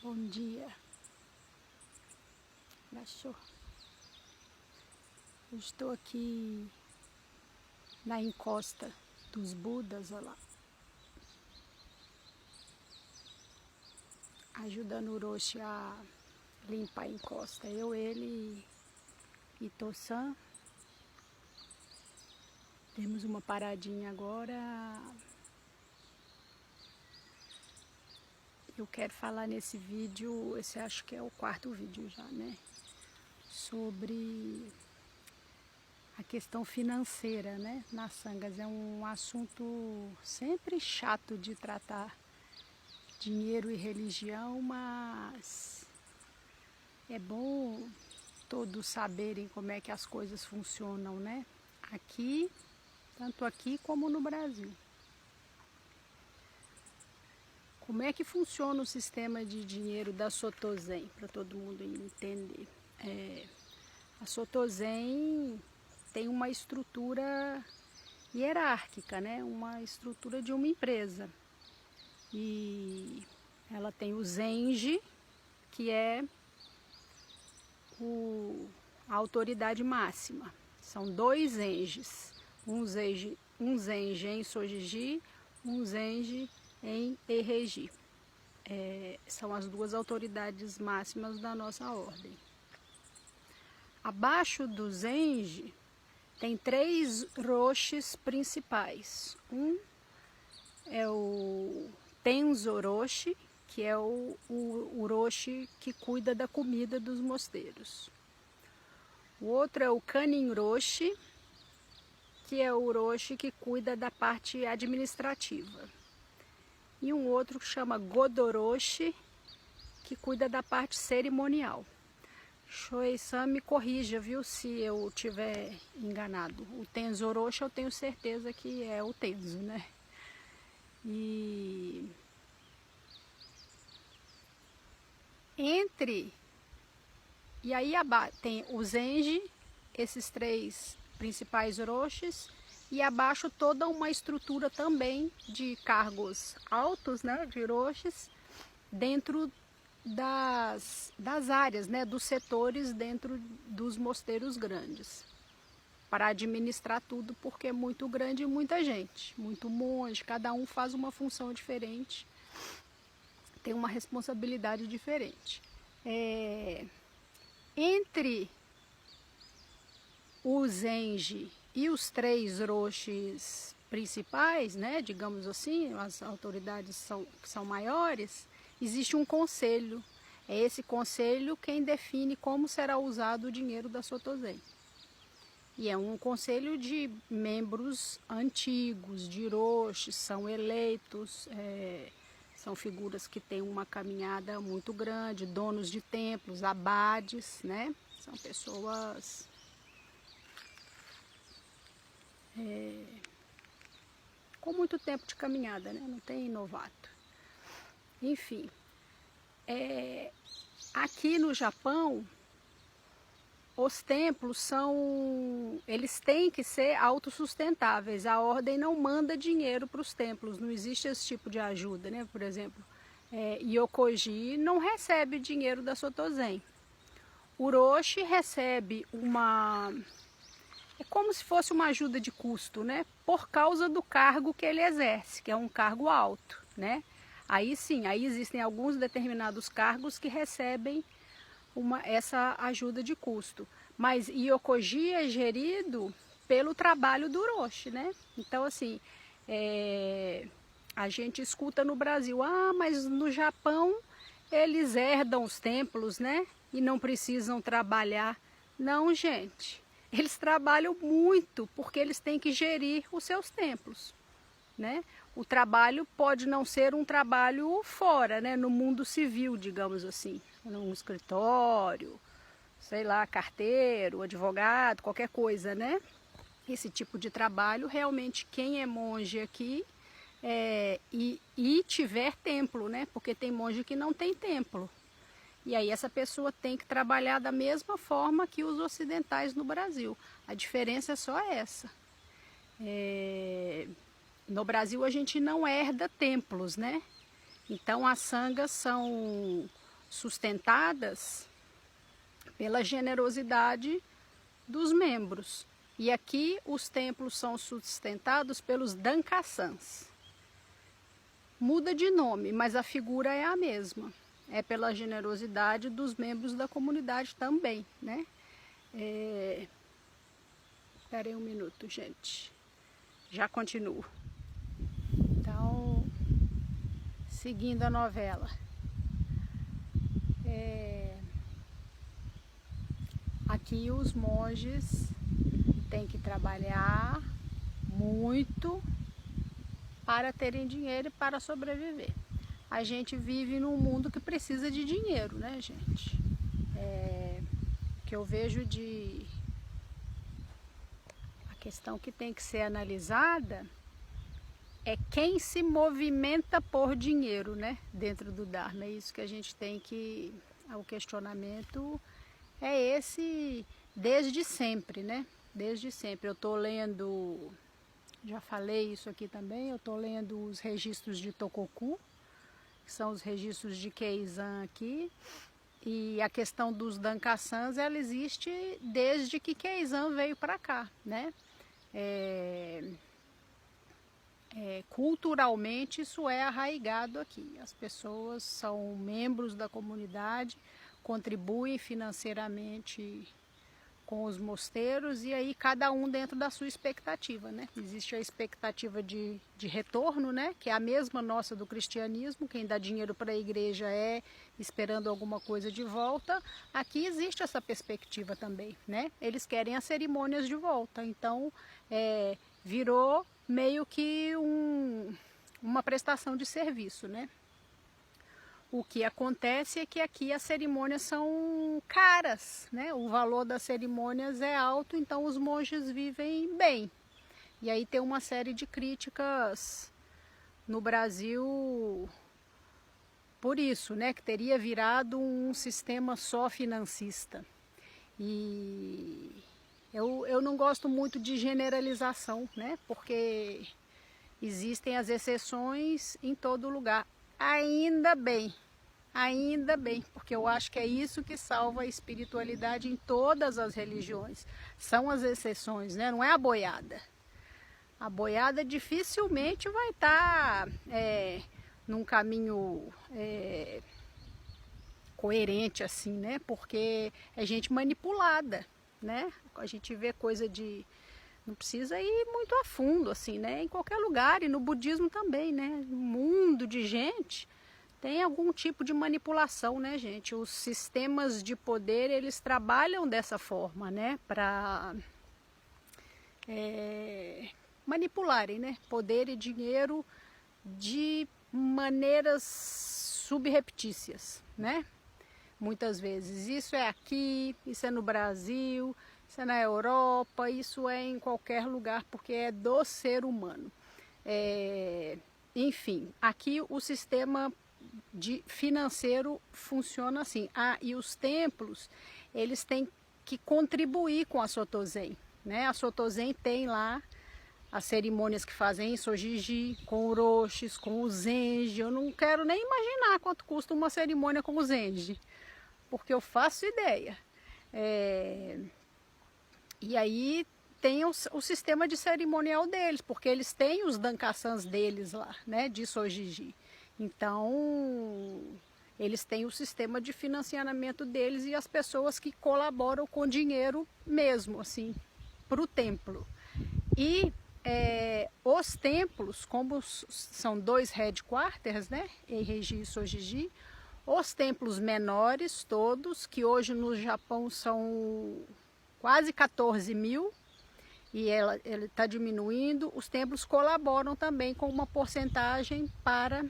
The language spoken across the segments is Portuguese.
Bom dia. Baixou. Eu estou aqui na encosta dos Budas, olha lá. Ajudando o Orochi a limpar a encosta. Ele e Tossan. Temos uma paradinha agora. Eu quero falar nesse vídeo, esse acho que é o 4º vídeo já, né? Sobre a questão financeira, né? Nas sangas. É um assunto sempre chato de tratar, dinheiro e religião, mas é bom todos saberem como é que as coisas funcionam, né? Aqui, tanto aqui como no Brasil. Como é que funciona o sistema de dinheiro da Soto Zen, para todo mundo entender? A Soto Zen tem uma estrutura hierárquica, né? Uma estrutura de uma empresa. E ela tem o Zenji, que é a autoridade máxima. São 2 Zenjis, um Zenji em Sojiji, um Zenji em Ereji. São as 2 autoridades máximas da nossa ordem. Abaixo do Zenji tem 3 Roshis principais. Um é o Tenzo Roshi, que é o Roshi que cuida da comida dos mosteiros. O outro é o Kanin Roshi, que é o Roshi que cuida da parte administrativa. E um outro que chama Godoroshi, que cuida da parte cerimonial. Shoei-san me corrija, viu, se eu tiver enganado. O Tenzo Roshi eu tenho certeza que é o Tenzo, né? E aí tem o Zenji, esses 3 principais Roshis, e abaixo toda uma estrutura também de cargos altos, né, de Roshis, dentro das áreas, né, dos setores dentro dos mosteiros grandes, para administrar tudo, porque é muito grande e muita gente, muito monge, cada um faz uma função diferente, tem uma responsabilidade diferente. Entre o Zenji e os 3 Roshis principais, né, digamos assim, as autoridades que são maiores, existe um conselho. É esse conselho quem define como será usado o dinheiro da Soto Zen. E é um conselho de membros antigos, de Roshis, são eleitos, são figuras que têm uma caminhada muito grande, donos de templos, abades, né? São pessoas com muito tempo de caminhada, né? Não tem novato. Enfim, aqui no Japão, os templos eles têm que ser autossustentáveis. A ordem não manda dinheiro para os templos, não existe esse tipo de ajuda, né? Por exemplo, Yokoji não recebe dinheiro da Soto Zen. O Roshi recebe é como se fosse uma ajuda de custo, né? Por causa do cargo que ele exerce, que é um cargo alto, né? Aí sim, aí existem alguns determinados cargos que recebem essa ajuda de custo. Mas Yokoji é gerido pelo trabalho do Roshi, né? Então, assim, a gente escuta no Brasil, mas no Japão eles herdam os templos, né? E não precisam trabalhar. Não, gente. Eles trabalham muito porque eles têm que gerir os seus templos, né? O trabalho pode não ser um trabalho fora, né? No mundo civil, digamos assim, num escritório, sei lá, carteiro, advogado, qualquer coisa, né? Esse tipo de trabalho, realmente, quem é monge aqui e tiver templo, né? Porque tem monge que não tem templo. E aí essa pessoa tem que trabalhar da mesma forma que os ocidentais no Brasil. A diferença é só essa. No Brasil a gente não herda templos, né? Então as sangas são sustentadas pela generosidade dos membros. E aqui os templos são sustentados pelos Dankassans. Muda de nome, mas a figura é a mesma. É pela generosidade dos membros da comunidade também, né? Espera aí um minuto, gente. Já continuo. Então, seguindo a novela. Aqui os monges têm que trabalhar muito para terem dinheiro e para sobreviver. A gente vive num mundo que precisa de dinheiro, né, gente? O que eu vejo a questão que tem que ser analisada é quem se movimenta por dinheiro, né, dentro do Dharma. É isso que a gente tem que... O questionamento é esse desde sempre, né? Desde sempre. Eu estou lendo, já falei isso aqui também, eu estou lendo os registros de Tokoku, que são os registros de Keizan aqui, e a questão dos Dankassans, ela existe desde que Keizan veio para cá, né? Culturalmente isso é arraigado aqui. As pessoas são membros da comunidade, contribuem financeiramente com os mosteiros e aí cada um dentro da sua expectativa, né? Existe a expectativa de retorno, né? Que é a mesma nossa do cristianismo, quem dá dinheiro para a igreja é esperando alguma coisa de volta. Aqui existe essa perspectiva também, né? Eles querem as cerimônias de volta, então virou meio que uma prestação de serviço, né? O que acontece é que aqui as cerimônias são caras, né? O valor das cerimônias é alto, então os monges vivem bem. E aí tem uma série de críticas no Brasil por isso, né? Que teria virado um sistema só financista. E eu não gosto muito de generalização, né? Porque existem as exceções em todo lugar. Ainda bem, porque eu acho que é isso que salva a espiritualidade em todas as religiões. São as exceções, né? Não é a boiada. A boiada dificilmente vai estar num caminho coerente assim, né? Porque é gente manipulada, né? A gente vê coisa de... Não precisa ir muito a fundo, assim, né? Em qualquer lugar, e no budismo também, né? Um mundo de gente tem algum tipo de manipulação, né, gente? Os sistemas de poder, eles trabalham dessa forma, né? Para manipularem, né? Poder e dinheiro de maneiras subreptícias, né? Muitas vezes. Isso é aqui, isso é no Brasil... Isso é na Europa, isso é em qualquer lugar, porque é do ser humano. Enfim, aqui o sistema financeiro funciona assim. E os templos, eles têm que contribuir com a Soto-zen, né? A Soto-zen tem lá as cerimônias que fazem em Sojiji, com orochis, com o zenji. Eu não quero nem imaginar quanto custa uma cerimônia com o zenji, porque eu faço ideia. E aí tem o sistema de cerimonial deles, porque eles têm os Dankassans deles lá, né, de Sojiji. Então, eles têm o sistema de financiamento deles e as pessoas que colaboram com dinheiro mesmo, assim, para o templo. E os templos, como são 2 headquarters, né, Eiheiji e Sojiji, os templos menores todos, que hoje no Japão são... quase 14 mil, e ele está diminuindo. Os templos colaboram também com uma porcentagem para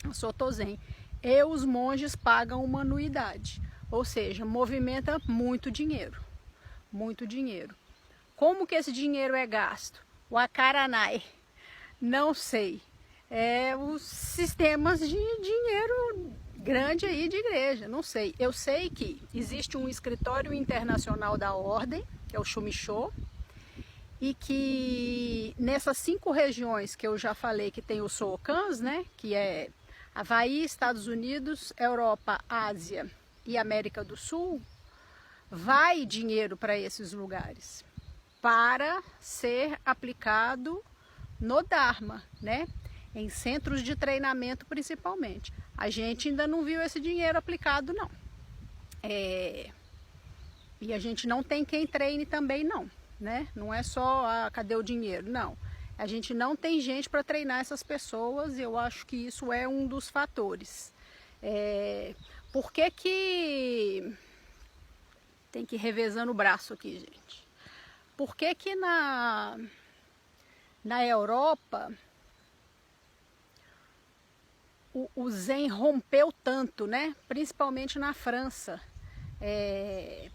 a Soto-zen. E os monges pagam uma anuidade, ou seja, movimenta muito dinheiro, muito dinheiro. Como que esse dinheiro é gasto? O Akaranai, não sei. Os sistemas de dinheiro grande aí de igreja, não sei. Eu sei que existe um escritório internacional da ordem, que é o Shumisho, e que nessas 5 regiões que eu já falei que tem os Sokans, né, que é Havaí, Estados Unidos, Europa, Ásia e América do Sul, vai dinheiro para esses lugares para ser aplicado no Dharma, né? Em centros de treinamento principalmente. A gente ainda não viu esse dinheiro aplicado, não. E a gente não tem quem treine também, não, né? Não é só, cadê o dinheiro? Não. A gente não tem gente para treinar essas pessoas e eu acho que isso é um dos fatores. Por que que... Tem que ir revezando o braço aqui, gente. Por que que na Europa o Zen rompeu tanto, né? Principalmente na França. É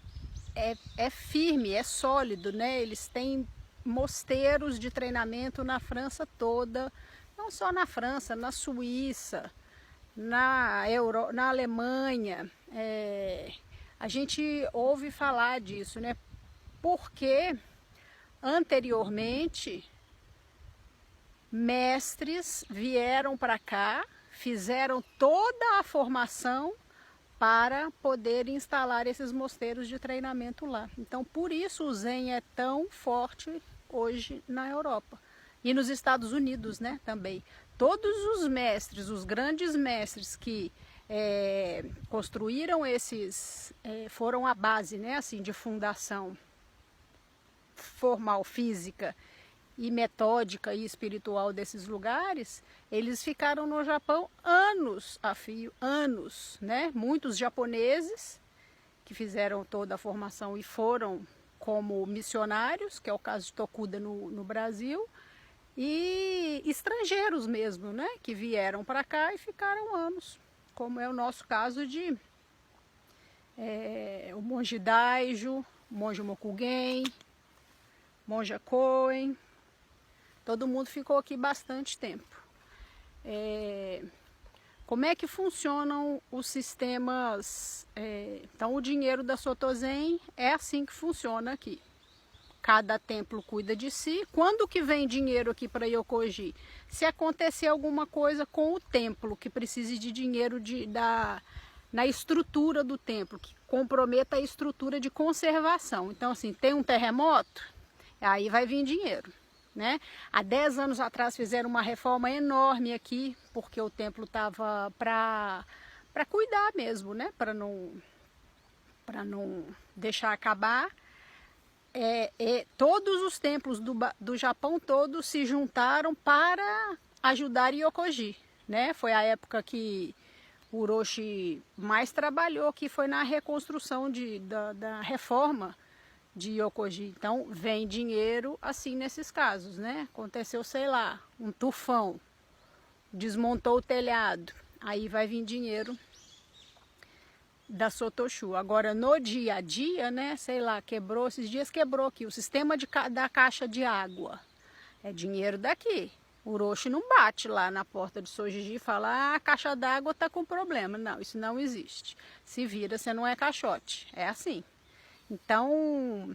firme, é sólido, né? Eles têm mosteiros de treinamento na França toda, não só na França, na Suíça, na Alemanha. A gente ouve falar disso, né? Porque anteriormente mestres vieram para cá, fizeram toda a formação para poder instalar esses mosteiros de treinamento lá. Então, por isso o Zen é tão forte hoje na Europa. E nos Estados Unidos, né, também. Todos os mestres, os grandes mestres que construíram esses, foram a base, né, assim, de fundação formal, física e metódica e espiritual desses lugares, eles ficaram no Japão anos a fio, anos, né? Muitos japoneses que fizeram toda a formação e foram como missionários, que é o caso de Tokuda no Brasil, e estrangeiros mesmo, né? Que vieram para cá e ficaram anos, como é o nosso caso de o monge Daijo, o monge Mokugen, monja Koen. Todo mundo ficou aqui bastante tempo. Como é que funcionam os sistemas? Então, o dinheiro da Soto Zen é assim que funciona aqui. Cada templo cuida de si. Quando que vem dinheiro aqui para Yokoji? Se acontecer alguma coisa com o templo, que precise de dinheiro na estrutura do templo, que comprometa a estrutura de conservação. Então, assim, tem um terremoto, aí vai vir dinheiro. Né? Há 10 anos atrás fizeram uma reforma enorme aqui, porque o templo estava para cuidar mesmo, né? Para não deixar acabar. Todos os templos do Japão todo se juntaram para ajudar Yokoji, né? Foi a época que o Orochi mais trabalhou, que foi na reconstrução da reforma de Yokoji. Então, vem dinheiro assim nesses casos, né? Aconteceu, sei lá, um tufão, desmontou o telhado, aí vai vir dinheiro da Sotoshu. Agora, no dia a dia, né, sei lá, quebrou, esses dias quebrou aqui, o sistema da caixa de água, é dinheiro daqui. O Orochi não bate lá na porta de Sojiji e fala, a caixa d'água está com problema. Não, isso não existe. Se vira, você não é caixote, é assim. Então,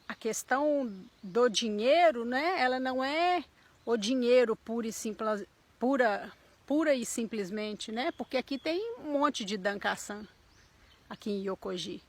a questão do dinheiro, né, ela não é o dinheiro pura e simplesmente, né, porque aqui tem um monte de Dankasan, aqui em Yokoji.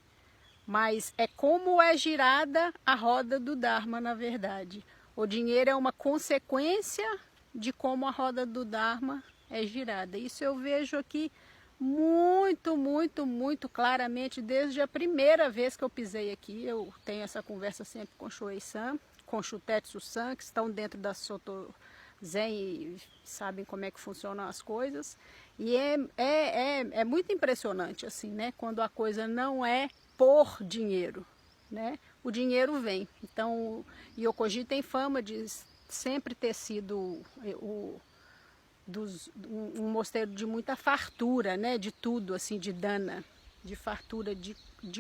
Mas é como é girada a roda do Dharma, na verdade. O dinheiro é uma consequência de como a roda do Dharma é girada. Isso eu vejo aqui muito, muito, muito claramente desde a primeira vez que eu pisei aqui. Eu tenho essa conversa sempre com Shuei-san, com Shutetsu-san, que estão dentro da Soto Zen e sabem como é que funcionam as coisas. E é muito impressionante, assim, né? Quando a coisa não é por dinheiro, né? O dinheiro vem. Então, Yokoji tem fama de sempre ter sido um mosteiro de muita fartura, né? De tudo, assim, de dana, de fartura de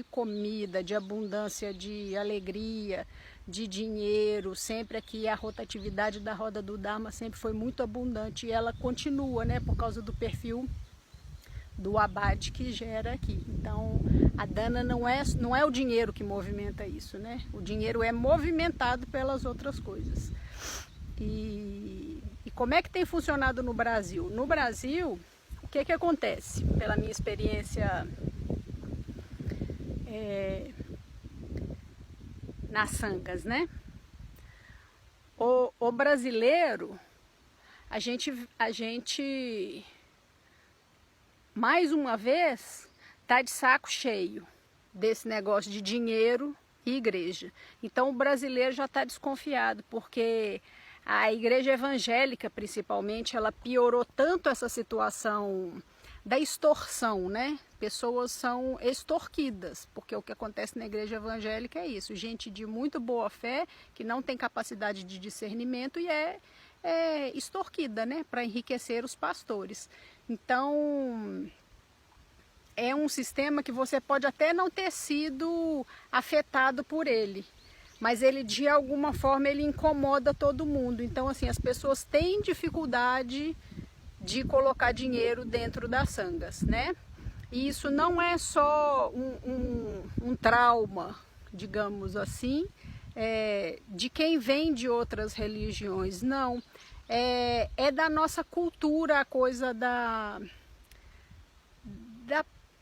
comida, de abundância, de alegria, de dinheiro. Sempre aqui a rotatividade da roda do Dharma sempre foi muito abundante e ela continua, né? Por causa do perfil do abade que gera aqui. Então, a dana não é o dinheiro que movimenta isso, né? O dinheiro é movimentado pelas outras coisas. E como é que tem funcionado no Brasil? No Brasil, o que acontece? Pela minha experiência nas sangas, né? O brasileiro, a gente mais uma vez tá de saco cheio desse negócio de dinheiro e igreja. Então o brasileiro já está desconfiado, porque a igreja evangélica, principalmente, ela piorou tanto essa situação da extorsão, né? Pessoas são extorquidas, porque o que acontece na igreja evangélica é isso, gente de muito boa fé, que não tem capacidade de discernimento e é extorquida, né? Para enriquecer os pastores. Então, é um sistema que você pode até não ter sido afetado por ele, mas ele de alguma forma ele incomoda todo mundo. Então assim, as pessoas têm dificuldade de colocar dinheiro dentro das sangas, né? E isso não é só um trauma, digamos assim, de quem vem de outras religiões, não. É da nossa cultura a coisa da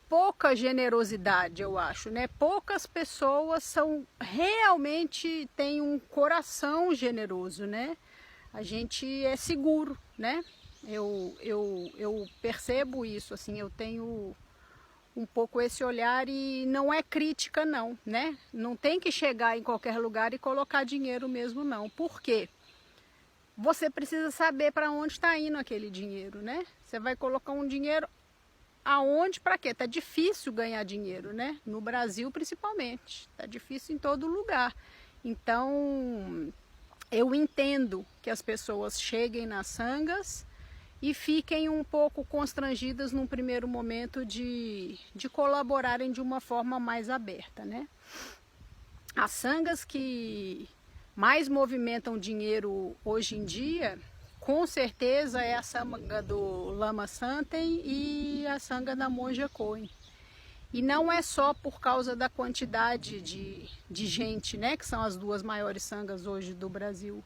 pouca generosidade, eu acho, né? Poucas pessoas realmente têm um coração generoso, né? A gente é seguro, né? Eu percebo isso, assim, eu tenho um pouco esse olhar e não é crítica não, né? Não tem que chegar em qualquer lugar e colocar dinheiro mesmo não. Por quê? Você precisa saber para onde está indo aquele dinheiro, né? Você vai colocar um dinheiro aonde, para quê? Tá difícil ganhar dinheiro, né? No Brasil principalmente, tá difícil em todo lugar. Então, eu entendo que as pessoas cheguem nas sangas e fiquem um pouco constrangidas num primeiro momento de colaborarem de uma forma mais aberta, né? As sangas que mais movimentam dinheiro hoje em dia, com certeza é a sanga do Lama Santem e a sanga da Monja Coen. E não é só por causa da quantidade de gente, né, que são as duas maiores sangas hoje do Brasil.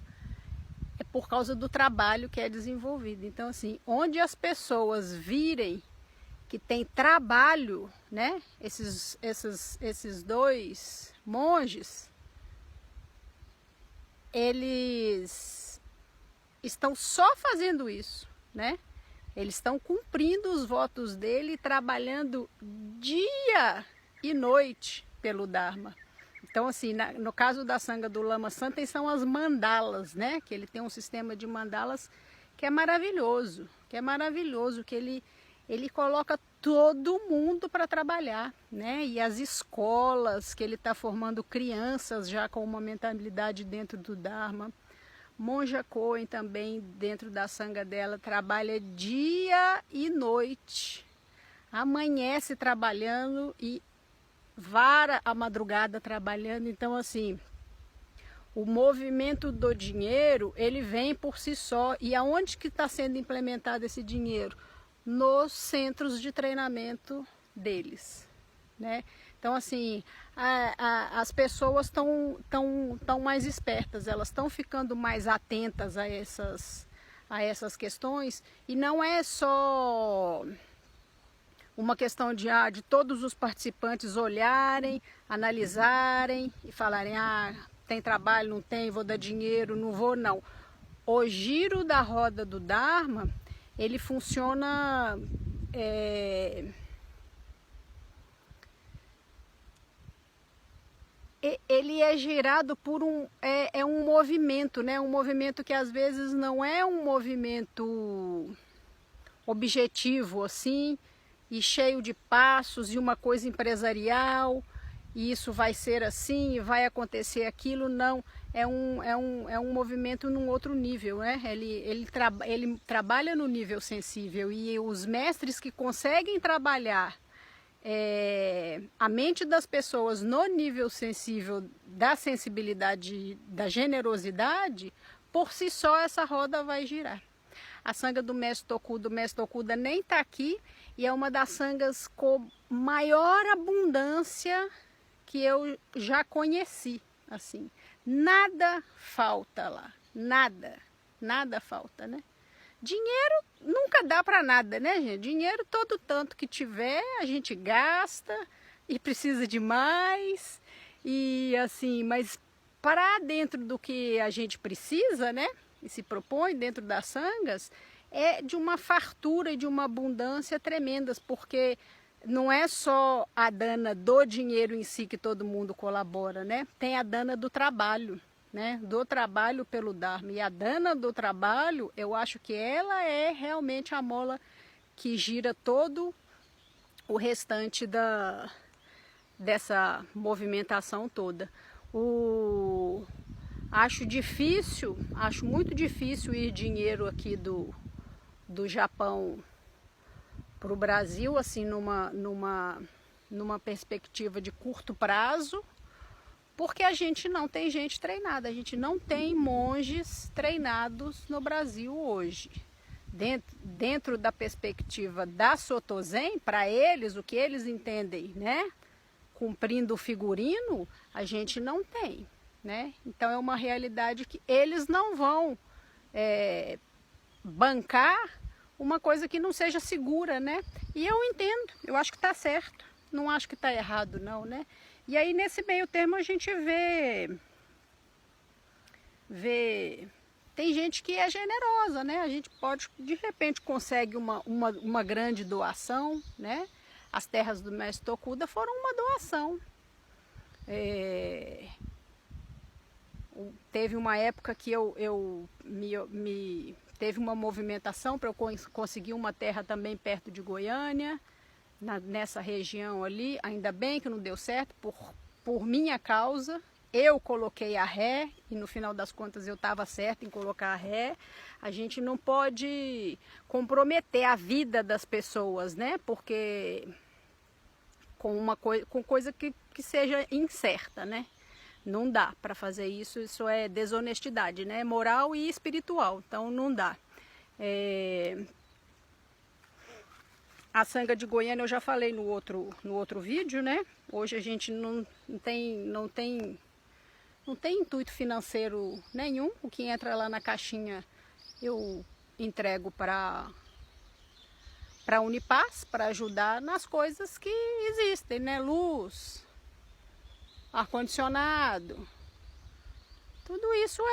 É por causa do trabalho que é desenvolvido. Então, assim, onde as pessoas virem que tem trabalho, né, esses dois monges, eles estão só fazendo isso, né? Eles estão cumprindo os votos dele, trabalhando dia e noite pelo Dharma. Então, assim, no caso da sanga do Lama Santem são as mandalas, né? Que ele tem um sistema de mandalas que é maravilhoso, que ele coloca todo mundo para trabalhar, né? E as escolas que ele está formando crianças já com uma mentalidade dentro do Dharma. Monja Coen também, dentro da sanga dela, trabalha dia e noite. Amanhece trabalhando e vara a madrugada trabalhando. Então, assim, o movimento do dinheiro, ele vem por si só. E aonde que está sendo implementado esse dinheiro? Nos centros de treinamento deles, né? Então, assim, as pessoas estão mais espertas, elas estão ficando mais atentas a essas questões, e não é só uma questão de todos os participantes olharem, analisarem e falarem, tem trabalho, não tem, vou dar dinheiro, não vou, não. O giro da roda do Dharma, ele funciona... ele é girado por um movimento, né? Um movimento que às vezes não é um movimento objetivo assim, e cheio de passos e uma coisa empresarial, e isso vai ser assim, e vai acontecer aquilo, não. É um movimento num outro nível, né? Ele trabalha no nível sensível, e os mestres que conseguem trabalhar a mente das pessoas no nível sensível da sensibilidade, da generosidade, por si só essa roda vai girar. A sanga do Mestre Tokuda nem está aqui, e é uma das sangas com maior abundância que eu já conheci, assim. Nada falta lá, nada. Nada falta, né? Dinheiro nunca dá para nada, né, gente? Dinheiro, todo tanto que tiver, a gente gasta e precisa de mais. E assim, mas para dentro do que a gente precisa, né? E se propõe dentro das sangas, é de uma fartura e de uma abundância tremendas, porque não é só a dana do dinheiro em si que todo mundo colabora, né? Tem a dana do trabalho, né? Do trabalho pelo Dharma. E a dana do trabalho, eu acho que ela é realmente a mola que gira todo o restante dessa movimentação toda. Acho muito difícil ir dinheiro aqui do Japão para o Brasil, assim, numa perspectiva de curto prazo, porque a gente não tem gente treinada, a gente não tem monges treinados no Brasil hoje. Dentro da perspectiva da Soto Zen, para eles, o que eles entendem, né? Cumprindo o figurino, a gente não tem, né? Então é uma realidade que eles não vão bancar uma coisa que não seja segura, né? E eu entendo, eu acho que está certo, não acho que está errado não, né? E aí nesse meio termo a gente vê tem gente que é generosa, né? A gente pode, de repente, consegue uma grande doação, né? As terras do mestre Tokuda foram uma doação. Teve uma época que teve uma movimentação para eu conseguir uma terra também perto de Goiânia, nessa região ali. Ainda bem que não deu certo, por minha causa. Eu coloquei a ré e no final das contas eu estava certa em colocar a ré. A gente não pode comprometer a vida das pessoas, né? Porque com coisa que seja incerta, né? Não dá para fazer isso, isso é desonestidade, né? Moral e espiritual, então não dá. A sanga de Goiânia eu já falei no outro vídeo, né? Hoje a gente não tem intuito financeiro nenhum. O que entra lá na caixinha eu entrego para a Unipaz, para ajudar nas coisas que existem, né? Luz, ar-condicionado, tudo isso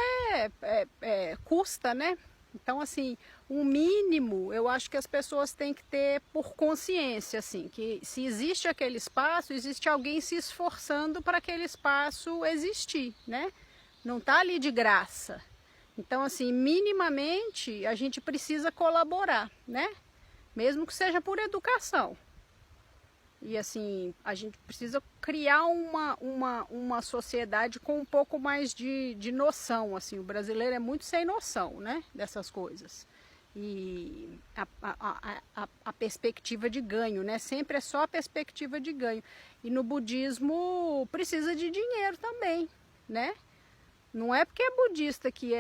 custa, né? Então, assim, o mínimo eu acho que as pessoas têm que ter por consciência, assim, que se existe aquele espaço, existe alguém se esforçando para aquele espaço existir, né? Não está ali de graça. Então, assim, minimamente a gente precisa colaborar, né? Mesmo que seja por educação. E assim, a gente precisa criar uma sociedade com um pouco mais de noção, assim. O brasileiro é muito sem noção, né, dessas coisas. E a perspectiva de ganho, né, sempre é só a perspectiva de ganho. E no budismo precisa de dinheiro também, né. Não é porque é budista que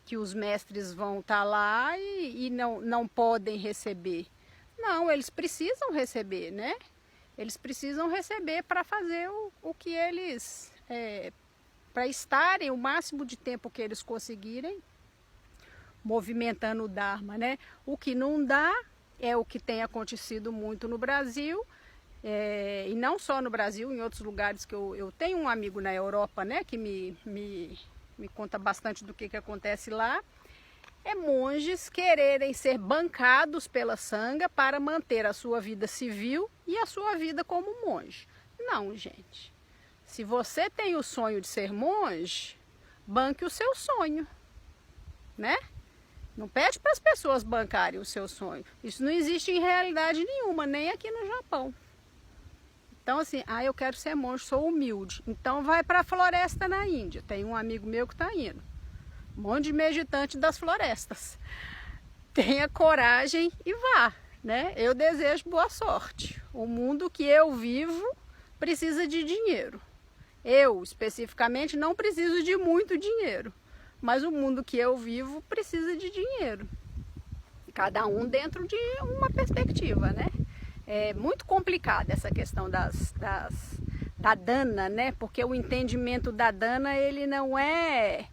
que os mestres vão estar lá e não podem receber. Não, eles precisam receber, né? Eles precisam receber para fazer o que eles... para estarem o máximo de tempo que eles conseguirem movimentando o Dharma, né? O que não dá é o que tem acontecido muito no Brasil, e não só no Brasil, em outros lugares que eu tenho um amigo na Europa, né? Que me conta bastante do que acontece lá. É monges quererem ser bancados pela sanga para manter a sua vida civil e a sua vida como monge. Não, gente. Se você tem o sonho de ser monge, banque o seu sonho, né? Não pede para as pessoas bancarem o seu sonho. Isso não existe em realidade nenhuma, nem aqui no Japão. Então, assim, eu quero ser monge, sou humilde. Então, vai para a floresta na Índia. Tem um amigo meu que está indo. Um monte de meditante das florestas. Tenha coragem e vá, né? Eu desejo boa sorte. O mundo que eu vivo precisa de dinheiro. Eu, especificamente, não preciso de muito dinheiro. Mas o mundo que eu vivo precisa de dinheiro. Cada um dentro de uma perspectiva, né? É muito complicada essa questão da dana, né? Porque o entendimento da dana, ele não é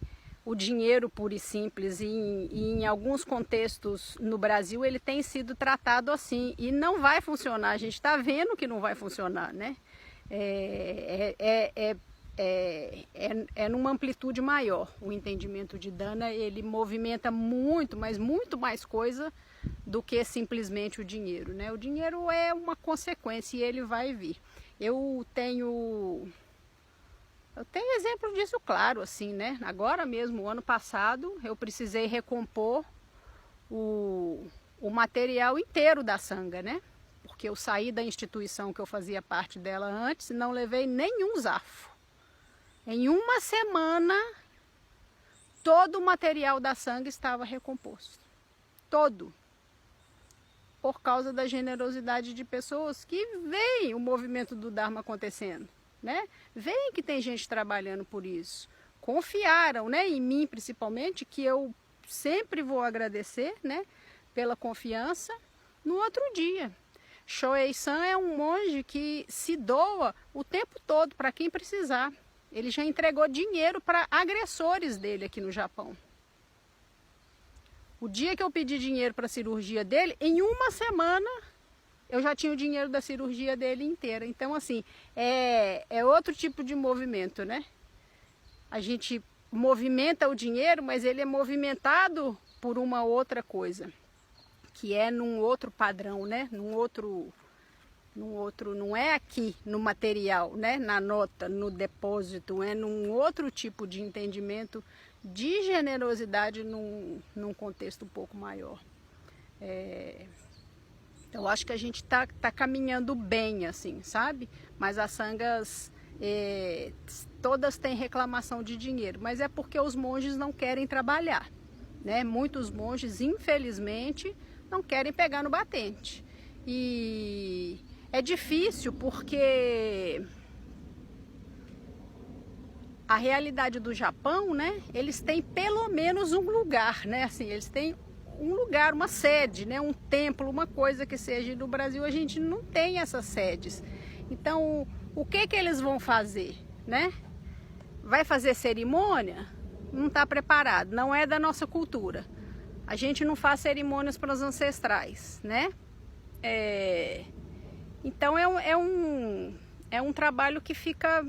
o dinheiro puro e simples, e em alguns contextos no Brasil ele tem sido tratado assim, e não vai funcionar, a gente está vendo que não vai funcionar, né? É numa amplitude maior. O entendimento de Dana, ele movimenta muito, mas muito mais coisa do que simplesmente o dinheiro, né? O dinheiro é uma consequência e ele vai vir. Eu tenho exemplo disso claro, assim, né? Agora mesmo, ano passado, eu precisei recompor o material inteiro da sanga, né? Porque eu saí da instituição que eu fazia parte dela antes e não levei nenhum zafo. Em uma semana, todo o material da sanga estava recomposto. Todo. Por causa da generosidade de pessoas que veem o movimento do Dharma acontecendo, né? Veem que tem gente trabalhando por isso. Confiaram, né, em mim principalmente, que eu sempre vou agradecer, né, pela confiança. No outro dia, Shoei-san é um monge que se doa o tempo todo para quem precisar. Ele já entregou dinheiro para agressores dele aqui no Japão. O dia que eu pedi dinheiro para a cirurgia dele, em uma semana eu já tinha o dinheiro da cirurgia dele inteira. Então, assim, é outro tipo de movimento, né? A gente movimenta o dinheiro, mas ele é movimentado por uma outra coisa, que é num outro padrão, né? Num outro, não é aqui no material, né? Na nota, no depósito, é num outro tipo de entendimento de generosidade num contexto um pouco maior. Então, acho que a gente tá caminhando bem, assim, sabe? Mas as sangas, todas têm reclamação de dinheiro, mas é porque os monges não querem trabalhar, né? Muitos monges, infelizmente, não querem pegar no batente. E é difícil porque a realidade do Japão, né? Eles têm pelo menos um lugar, né? Assim, eles têm um lugar, uma sede, né? Um templo, uma coisa que seja. E no Brasil a gente não tem essas sedes. Então, o que eles vão fazer, né? Vai fazer cerimônia? Não está preparado, não é da nossa cultura. A gente não faz cerimônias para os ancestrais, né? Então é um trabalho que fica,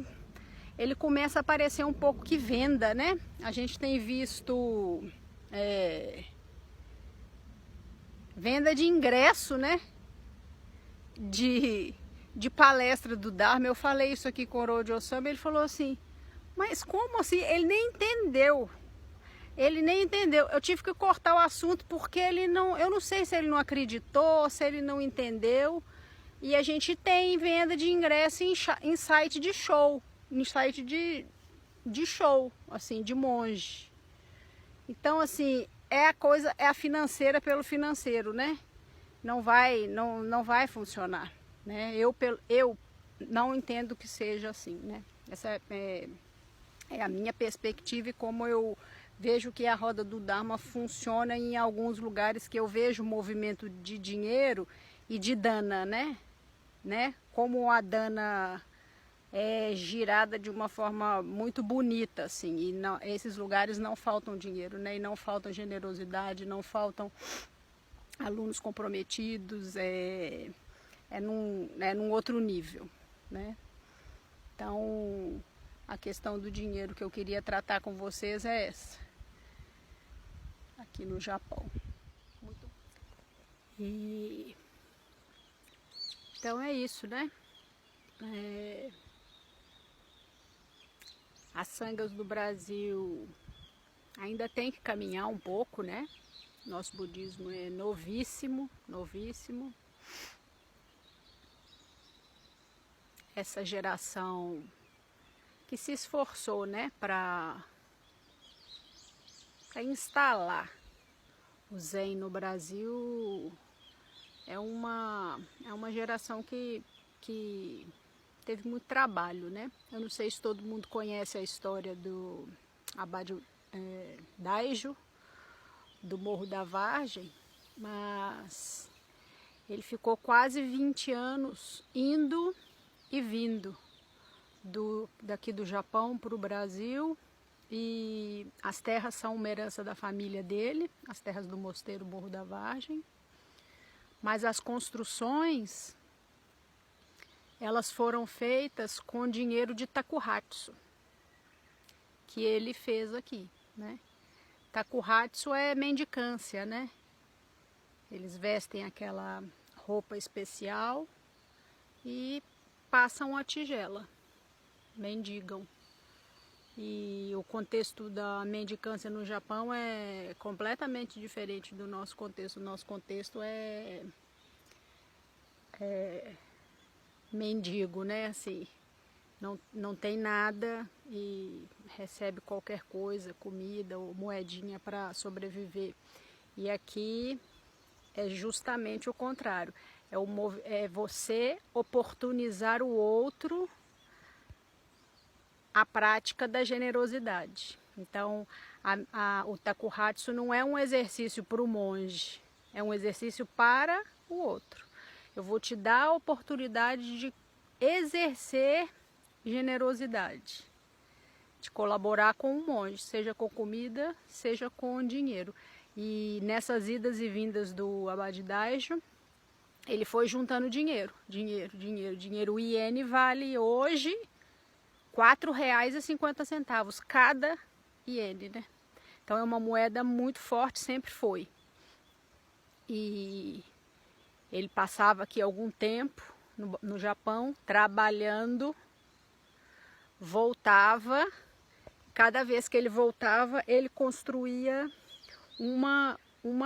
ele começa a parecer um pouco que venda, né? A gente tem visto venda de ingresso, né? De palestra do Dharma. Eu falei isso aqui com o Orochi Osama, ele falou assim, mas como assim? Ele nem entendeu. Ele nem entendeu. Eu tive que cortar o assunto porque ele não, eu não sei se ele não acreditou, se ele não entendeu. E a gente tem venda de ingresso em site de show, em site de show, assim, de monge. Então, assim, é a financeira pelo financeiro, né? Não vai funcionar, né? Eu não entendo que seja assim, né? Essa é a minha perspectiva e como eu vejo que a roda do Dharma funciona em alguns lugares que eu vejo movimento de dinheiro e de dana, né? Como a dana é girada de uma forma muito bonita, assim, e não, esses lugares não faltam dinheiro, né? E não faltam generosidade, não faltam alunos comprometidos, num outro nível, né? Então, a questão do dinheiro que eu queria tratar com vocês é essa, aqui no Japão. E então é isso, né? As sangas do Brasil ainda tem que caminhar um pouco, né? Nosso budismo é novíssimo, novíssimo. Essa geração que se esforçou, né, para instalar o Zen no Brasil é uma geração que teve muito trabalho, né? Eu não sei se todo mundo conhece a história do Abade Daijo, do Morro da Vargem, mas ele ficou quase 20 anos indo e vindo daqui do Japão para o Brasil e as terras são uma herança da família dele, as terras do mosteiro Morro da Vargem, mas as construções, elas foram feitas com dinheiro de Takuhatsu, que ele fez aqui, né? Takuhatsu é mendicância, né? Eles vestem aquela roupa especial e passam a tigela, mendigam. E o contexto da mendicância no Japão é completamente diferente do nosso contexto. O nosso contexto é mendigo, né? Assim, não tem nada e recebe qualquer coisa, comida ou moedinha para sobreviver. E aqui é justamente o contrário. É você oportunizar o outro a prática da generosidade. Então, o Takuhatsu não é um exercício para o monge, é um exercício para o outro. Eu vou te dar a oportunidade de exercer generosidade, de colaborar com o monge, seja com comida, seja com dinheiro. E nessas idas e vindas do Abade Daijo, ele foi juntando dinheiro. O iene vale hoje R$4,50 cada iene, né? Então é uma moeda muito forte, sempre foi. E ele passava aqui algum tempo no Japão, trabalhando, voltava. Cada vez que ele voltava, ele construía uma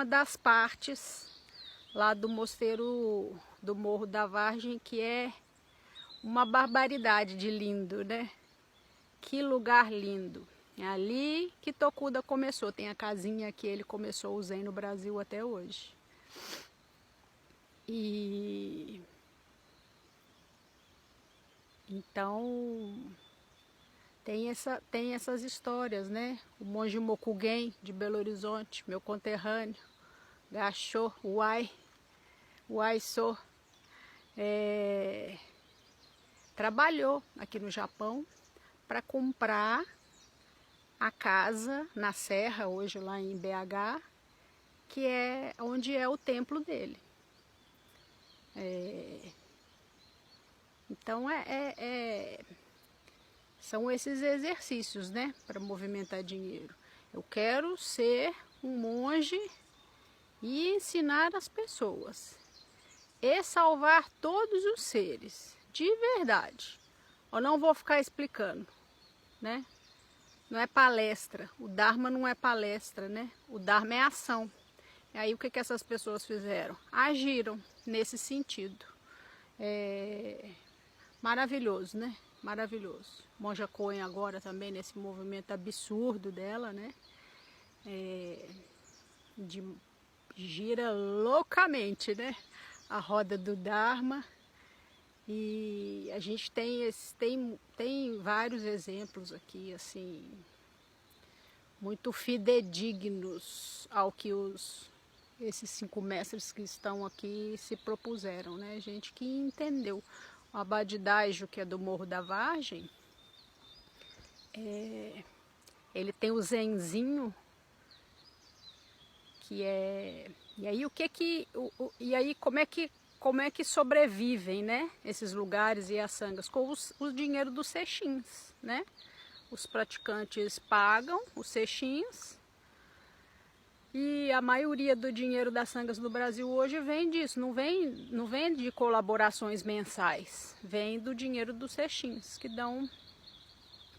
das partes lá do mosteiro do Morro da Vargem, que é uma barbaridade de lindo, né? Que lugar lindo. É ali que Tokuda começou. Tem a casinha que ele começou o Zen no Brasil até hoje. E então tem essas histórias, né? O monge Mokugen de Belo Horizonte, meu conterrâneo, Gachô, Uai-so, trabalhou aqui no Japão para comprar a casa na Serra, hoje lá em BH, que é onde é o templo dele. Então são esses exercícios, né, para movimentar dinheiro. Eu quero ser um monge e ensinar as pessoas e salvar todos os seres, de verdade. Eu não vou ficar explicando, né? Não é palestra, o Dharma não é palestra, né? O Dharma é ação. E aí o que essas pessoas fizeram? Agiram nesse sentido. Maravilhoso, né? Maravilhoso. Monja Coen agora também nesse movimento absurdo dela, né? Gira loucamente, né? A roda do Dharma. E a gente tem vários exemplos aqui, assim, muito fidedignos ao que esses 5 mestres que estão aqui se propuseram, né? Gente que entendeu. O Abade Daijo, que é do Morro da Vargem, ele tem o zenzinho, que é... E aí como é que sobrevivem, né, esses lugares e as sangas? Com o dinheiro dos sechins, né? Os praticantes pagam os sechins e a maioria do dinheiro das sangas do Brasil hoje vem disso, não vem de colaborações mensais, vem do dinheiro dos sechins, que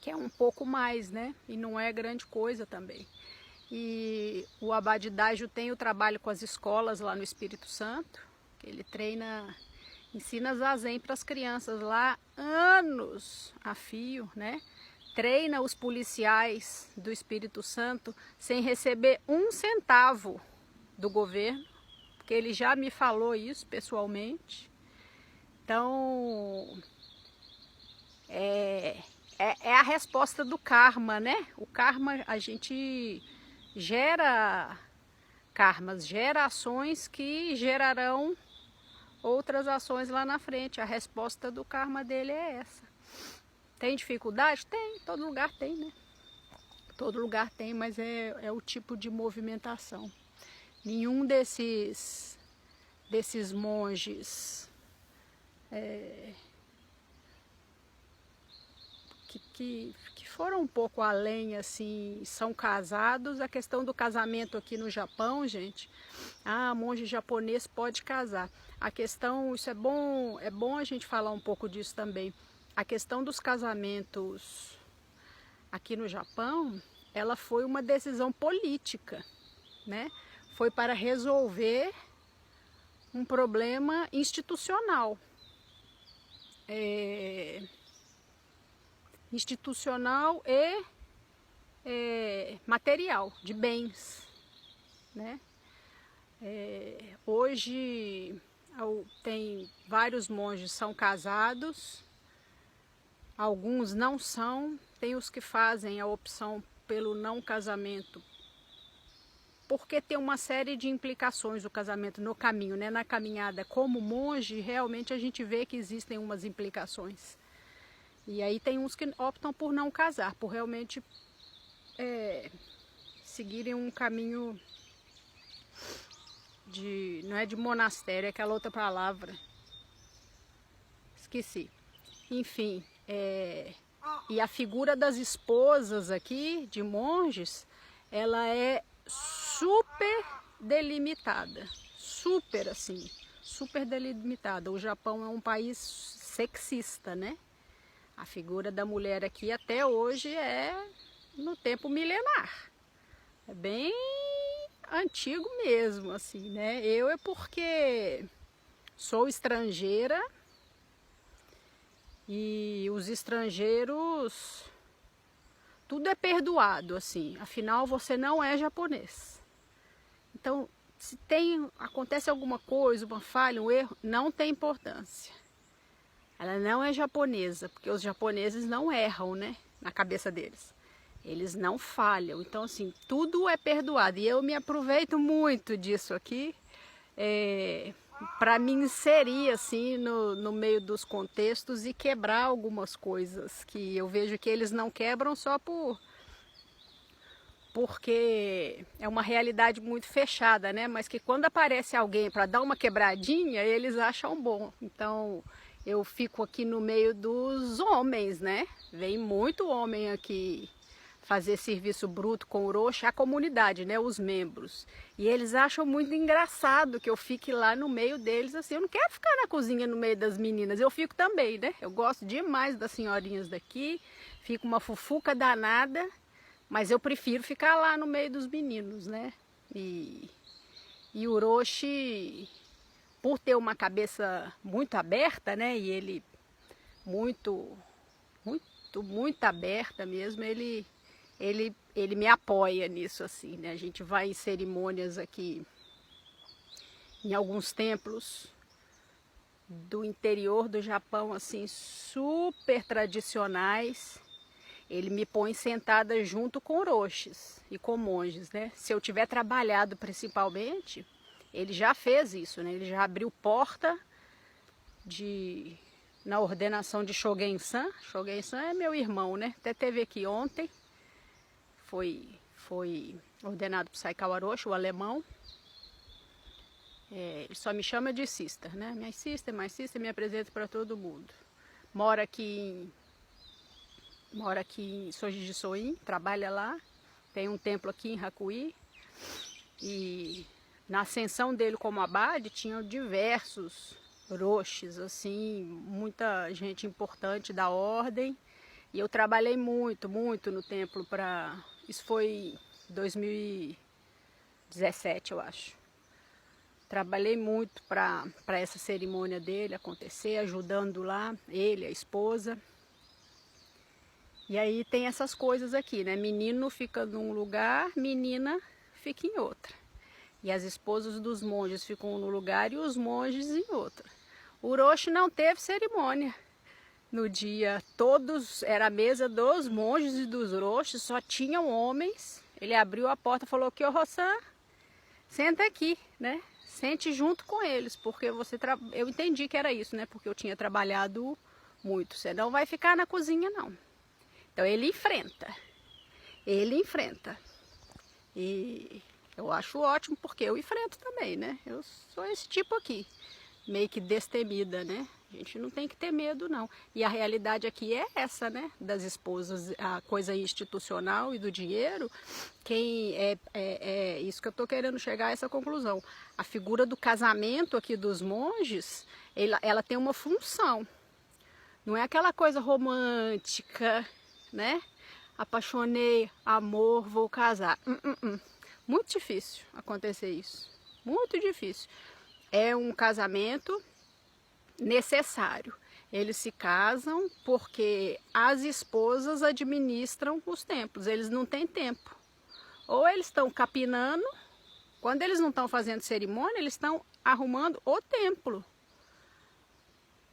é um pouco mais, né? E não é grande coisa também. E o Abade Daijo tem o trabalho com as escolas lá no Espírito Santo. Ele ensina zazen para as crianças lá anos a fio, né? Treina os policiais do Espírito Santo sem receber 1 centavo do governo, porque ele já me falou isso pessoalmente. Então, é a resposta do karma, né? O karma, a gente gera karmas, gera ações que gerarão outras ações lá na frente. A resposta do karma dele é essa. Tem dificuldade? Tem, todo lugar tem, né? Todo lugar tem, mas é o tipo de movimentação. Nenhum desses monges que foram um pouco além, assim, são casados. A questão do casamento aqui no Japão, gente, monge japonês pode casar. A questão, isso é bom a gente falar um pouco disso também. A questão dos casamentos aqui no Japão, ela foi uma decisão política, né? Foi para resolver um problema institucional. Institucional e material, de bens, né? Hoje tem vários monges são casados, alguns não são, tem os que fazem a opção pelo não casamento, porque tem uma série de implicações o casamento no caminho, né? Na caminhada como monge, realmente a gente vê que existem umas implicações. E aí tem uns que optam por não casar, por realmente seguirem um caminho não é de monastério, é aquela outra palavra, esqueci. Enfim, e a figura das esposas aqui, de monges, ela é super delimitada, super assim, super delimitada. O Japão é um país sexista, né? A figura da mulher aqui até hoje é no tempo milenar. É bem antigo mesmo, assim, né? Eu é porque sou estrangeira e os estrangeiros, tudo é perdoado, assim. Afinal, você não é japonês. Então, se acontece alguma coisa, uma falha, um erro, não tem importância. Ela não é japonesa, porque os japoneses não erram, né? Na cabeça deles. Eles não falham. Então, assim, tudo é perdoado. E eu me aproveito muito disso aqui para me inserir, assim, no meio dos contextos e quebrar algumas coisas que eu vejo que eles não quebram só porque é uma realidade muito fechada, né? Mas que quando aparece alguém para dar uma quebradinha, eles acham bom. Então, eu fico aqui no meio dos homens, né? Vem muito homem aqui fazer serviço bruto com uroshi, a comunidade, né? Os membros. E eles acham muito engraçado que eu fique lá no meio deles, assim. Eu não quero ficar na cozinha no meio das meninas, eu fico também, né? Eu gosto demais das senhorinhas daqui, fico uma fufuca danada, mas eu prefiro ficar lá no meio dos meninos, né? E o uroshi, por ter uma cabeça muito aberta, né? E ele muito aberta mesmo, ele me apoia nisso, assim, né? A gente vai em cerimônias aqui, em alguns templos do interior do Japão, assim, super tradicionais. Ele me põe sentada junto com orochis e com monges, né? Se eu tiver trabalhado principalmente, ele já fez isso, né? Ele já abriu porta na ordenação de Shogen-san. Shogen-san é meu irmão, né? Até teve aqui ontem. Foi ordenado por Saikawa Roshi, o alemão. Ele só me chama de sister, né? Minha sister, me apresenta para todo mundo. Mora aqui em Soji de Soin, trabalha lá. Tem um templo aqui em Hakuí. E na ascensão dele como abade, tinham diversos roshis, assim, muita gente importante da ordem. E eu trabalhei muito no templo para... Isso foi 2017, eu acho. Trabalhei muito para essa cerimônia dele acontecer, ajudando lá, ele, a esposa. E aí tem essas coisas aqui, né? Menino fica num lugar, menina fica em outra. E as esposas dos monges ficam num lugar e os monges em outra. O uroshi não teve cerimônia. No dia, era a mesa dos monges e dos uroshis, só tinham homens. Ele abriu a porta e falou que o Rossan, senta aqui, né? Sente junto com eles, porque eu entendi que era isso, né? Porque eu tinha trabalhado muito. Você não vai ficar na cozinha, não. Então ele enfrenta. ele enfrenta. E eu acho ótimo porque eu enfrento também, né? Eu sou esse tipo aqui, meio que destemida, né? A gente não tem que ter medo, não. E a realidade aqui é essa, né? Das esposas, a coisa institucional e do dinheiro. Quem é isso que eu estou querendo chegar a essa conclusão. A figura do casamento aqui dos monges, ela tem uma função. Não é aquela coisa romântica, né? Apaixonei, amor, vou casar. Muito difícil acontecer isso. Muito difícil. É um casamento necessário. Eles se casam porque as esposas administram os templos. Eles não têm tempo. Ou eles estão capinando, quando eles não estão fazendo cerimônia, eles estão arrumando o templo.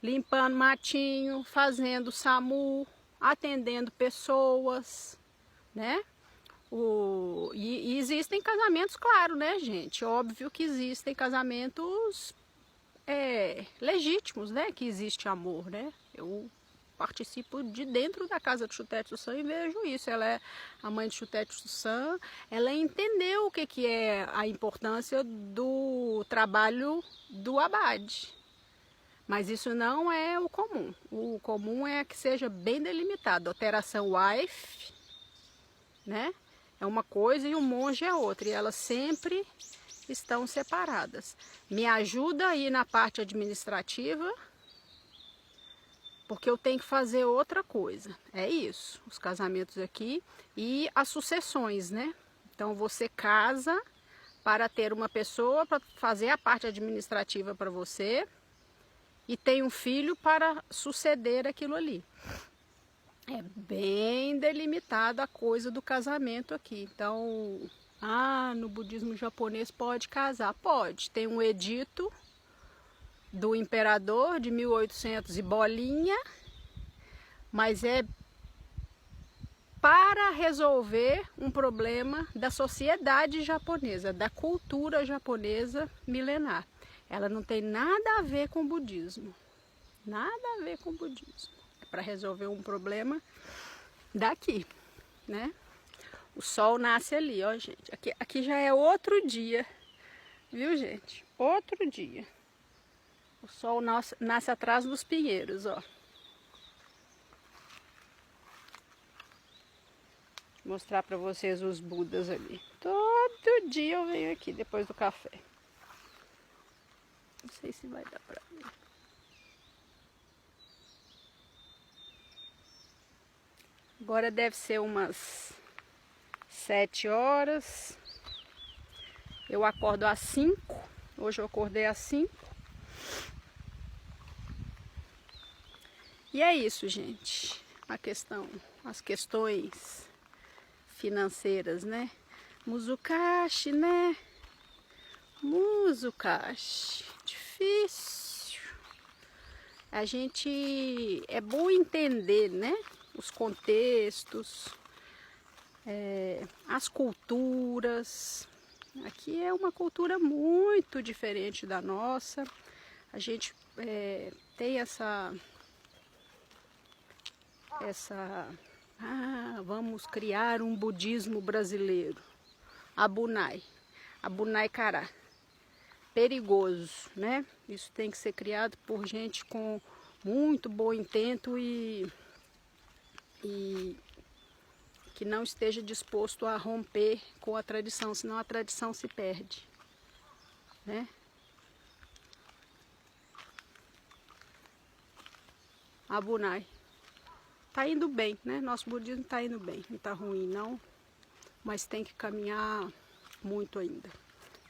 Limpando matinho, fazendo SAMU, atendendo pessoas, né? E existem casamentos, claro, né, gente? Óbvio que existem casamentos legítimos, né? Que existe amor, né? Eu participo de dentro da casa de Chutete Sussan e vejo isso. Ela é a mãe de Chutete Sussan, ela entendeu o que é a importância do trabalho do abade. Mas isso não é o comum. O comum é que seja bem delimitado. Alteração wife, né? É uma coisa e o monge é outra. E elas sempre estão separadas. Me ajuda aí na parte administrativa, porque eu tenho que fazer outra coisa. É isso, os casamentos aqui e as sucessões, né? Então você casa para ter uma pessoa para fazer a parte administrativa para você e tem um filho para suceder aquilo ali. É bem delimitada a coisa do casamento aqui. Então, no budismo japonês pode casar? Pode. Tem um edito do imperador de 1800 e bolinha, mas é para resolver um problema da sociedade japonesa, da cultura japonesa milenar. Ela não tem nada a ver com o budismo. Nada a ver com o budismo. É para resolver um problema daqui, né? O sol nasce ali, ó, gente. Aqui já é outro dia, viu, gente? Outro dia. O sol nasce atrás dos pinheiros, ó. Vou mostrar para vocês os budas ali. Todo dia eu venho aqui depois do café. Não sei se vai dar para ver. Agora deve ser umas 7 horas. Eu acordo às 5. Hoje eu acordei às 5. E é isso, gente. As questões financeiras, né? Muzukashi, né? Muzukashi. Difícil. É bom entender, né? Os contextos, as culturas. Aqui é uma cultura muito diferente da nossa. A gente tem vamos criar um budismo brasileiro. Abunai Cará. Perigoso, né? Isso tem que ser criado por gente com muito bom intento e que não esteja disposto a romper com a tradição, senão a tradição se perde, né? Abunai. Tá indo bem, né? Nosso budismo tá indo bem, não tá ruim não, mas tem que caminhar muito ainda.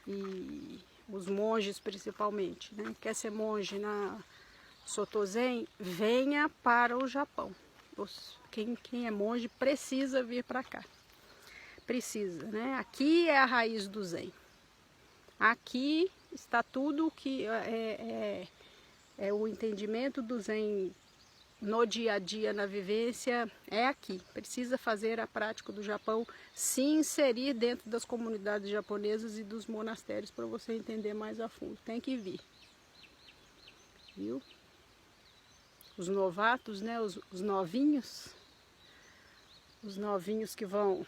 E os monges principalmente, né? Quer ser monge na Soto Zen, venha para o Japão. Quem é monge precisa vir para cá. Precisa, né? Aqui é a raiz do Zen. Aqui está tudo que é o entendimento do Zen no dia a dia, na vivência, é aqui. Precisa fazer a prática do Japão, se inserir dentro das comunidades japonesas e dos monastérios para você entender mais a fundo. Tem que vir. Viu? Os novatos, né? Os novinhos que vão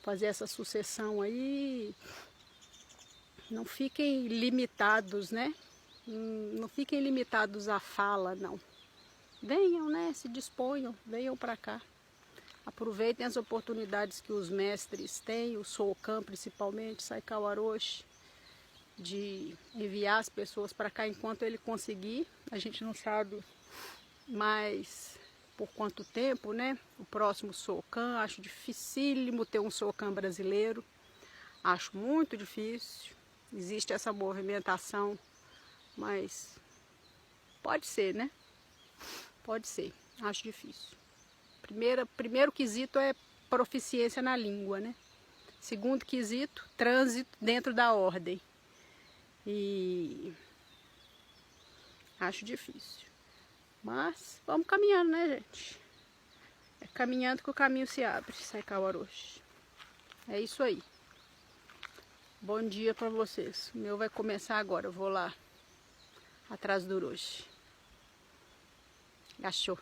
fazer essa sucessão aí. Não fiquem limitados, né? Não fiquem limitados à fala, não. Venham, né? Se disponham, venham para cá. Aproveitem as oportunidades que os mestres têm, o Sokan principalmente, Saikau Aroshi, de enviar as pessoas para cá enquanto ele conseguir. A gente não sabe mais por quanto tempo, né? O próximo Sokan, acho dificílimo ter um Sokan brasileiro. Acho muito difícil. Existe essa movimentação, mas pode ser, né? Pode ser. Acho difícil. Primeiro quesito é proficiência na língua, né? Segundo quesito, trânsito dentro da ordem. E acho difícil. Mas vamos caminhando, né, gente? É caminhando que o caminho se abre, Saikau Aroshi. É isso aí. Bom dia para vocês. O meu vai começar agora. Eu vou lá atrás do Orochi. Achou.